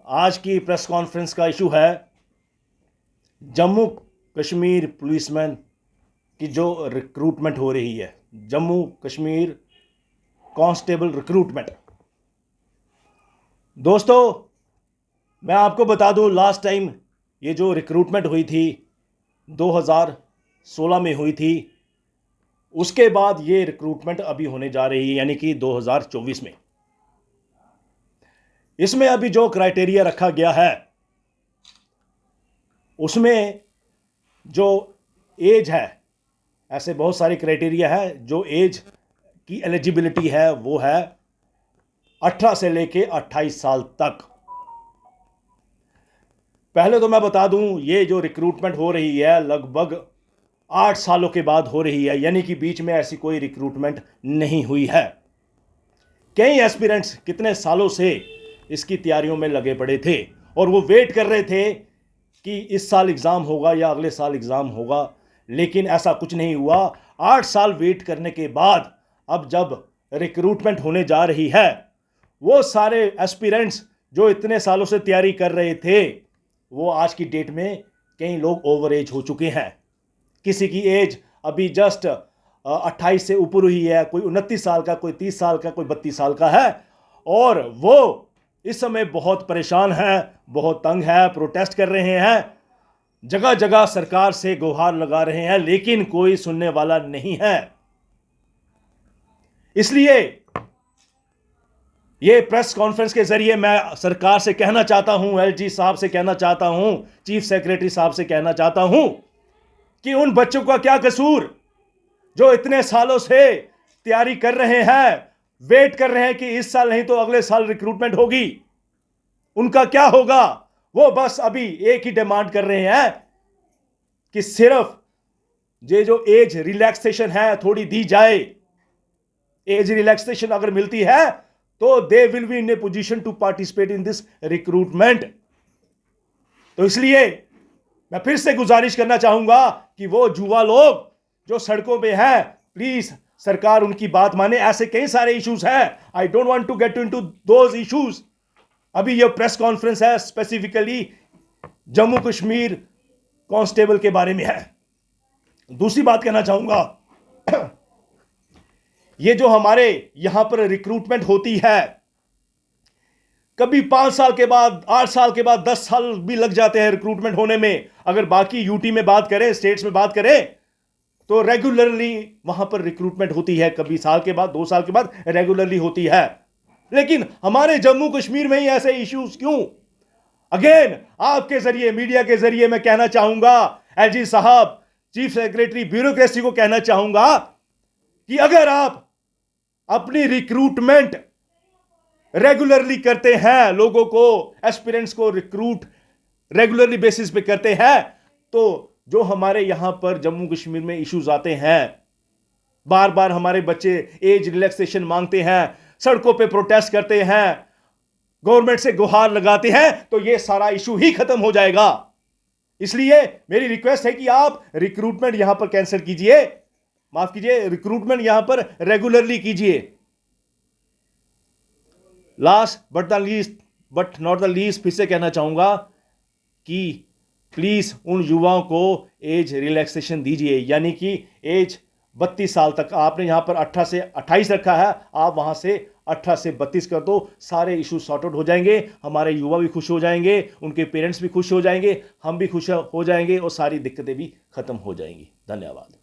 आज की press conference का इशू है जम्मू कश्मीर पुलिसमैन की जो रिक्रूटमेंट हो रही है, जम्मू कश्मीर कांस्टेबल रिक्रूटमेंट। दोस्तों, मैं आपको बता दूं, लास्ट टाइम ये जो रिक्रूटमेंट हुई थी 2016 में हुई थी। उसके बाद ये रिक्रूटमेंट अभी होने जा रही है, यानी कि 2024 में। इसमें अभी जो क्राइटेरिया रखा गया है उसमें जो एज है, ऐसे बहुत सारे क्राइटेरिया है। जो एज की एलिजिबिलिटी है वो है 18 से लेके 28 साल तक। पहले तो मैं बता दूं, ये जो रिक्रूटमेंट हो रही है लगभग 8 सालों के बाद हो रही है, यानी कि बीच में ऐसी कोई रिक्रूटमेंट नहीं हुई है। कई एस्पिरेंट्स कितने सालों से इसकी तैयारियों में लगे पड़े थे और वो वेट कर रहे थे कि इस साल एग्ज़ाम होगा या अगले साल एग्ज़ाम होगा, लेकिन ऐसा कुछ नहीं हुआ। 8 साल वेट करने के बाद अब जब रिक्रूटमेंट होने जा रही है, वो सारे एस्पिरेंट्स जो इतने सालों से तैयारी कर रहे थे, वो आज की डेट में कई लोग ओवर एज हो चुके हैं। किसी की एज अभी जस्ट 28 से ऊपर हुई है, कोई 29 साल का, कोई 30 साल का, कोई 32 साल का है, और वो इस समय बहुत परेशान है, बहुत तंग है, प्रोटेस्ट कर रहे हैं, जगह जगह सरकार से गुहार लगा रहे हैं, लेकिन कोई सुनने वाला नहीं है। इसलिए ये प्रेस कॉन्फ्रेंस के जरिए मैं सरकार से कहना चाहता हूं, एलजी साहब से कहना चाहता हूं, चीफ सेक्रेटरी साहब से कहना चाहता हूं कि उन बच्चों का क्या कसूर जो इतने सालों से तैयारी कर रहे हैं, वेट कर रहे हैं कि इस साल नहीं तो अगले साल रिक्रूटमेंट होगी, उनका क्या होगा। वो बस अभी एक ही डिमांड कर रहे हैं कि सिर्फ ये जो एज रिलैक्सेशन है थोड़ी दी जाए। एज रिलैक्सेशन अगर मिलती है तो they will be in a position to participate in this recruitment. तो इसलिए मैं फिर से गुजारिश करना चाहूंगा कि वो युवा लोग जो सड़कों पे हैं, प्लीज सरकार उनकी बात माने। ऐसे कई सारे इश्यूज हैं, I don't want to get into those issues. अभी ये प्रेस कॉन्फ्रेंस है स्पेसिफिकली जम्मू कश्मीर कांस्टेबल के बारे में है। दूसरी बात कहना चाहूंगा, ये जो हमारे यहां पर रिक्रूटमेंट होती है, कभी 5 साल के बाद, 8 साल के बाद, 10 साल भी लग जाते हैं रिक्रूटमेंट होने में। अगर बाकी यूटी में बात करें, स्टेट्स में बात करें, तो रेगुलरली वहां पर रिक्रूटमेंट होती है। कभी साल के बाद, 2 साल के बाद रेगुलरली होती है। लेकिन हमारे जम्मू कश्मीर में ही ऐसे इश्यूज क्यों? अगेन आपके जरिए, मीडिया के जरिए मैं कहना चाहूंगा, एलजी साहब, चीफ सेक्रेटरी, ब्यूरोक्रेसी को कहना चाहूंगा कि अगर आप अपनी रिक्रूटमेंट रेगुलरली करते हैं, लोगों को, एस्पिरेंट्स को रिक्रूट रेगुलरली बेसिस पे करते हैं, तो जो हमारे यहां पर जम्मू कश्मीर में इश्यूज आते हैं, बार बार हमारे बच्चे एज रिलैक्सेशन मांगते हैं, सड़कों पे प्रोटेस्ट करते हैं, गवर्नमेंट से गुहार लगाते हैं, तो ये सारा इशू ही खत्म हो जाएगा। इसलिए मेरी रिक्वेस्ट है कि आप रिक्रूटमेंट यहां पर कैंसिल कीजिए, माफ कीजिए, रिक्रूटमेंट यहां पर रेगुलरली कीजिए। Last but not the least फिर से कहना चाहूंगा कि प्लीज उन युवाओं को एज रिलैक्सेशन दीजिए, यानी कि एज 32 साल तक। आपने यहां पर 18 से 28 रखा है, आप वहां से 18 से 32 कर दो। सारे इशू सॉर्ट आउट हो जाएंगे, हमारे युवा भी खुश हो जाएंगे, उनके पेरेंट्स भी खुश हो जाएंगे, हम भी खुश हो जाएंगे और सारी दिक्कतें भी खत्म हो जाएंगी। धन्यवाद।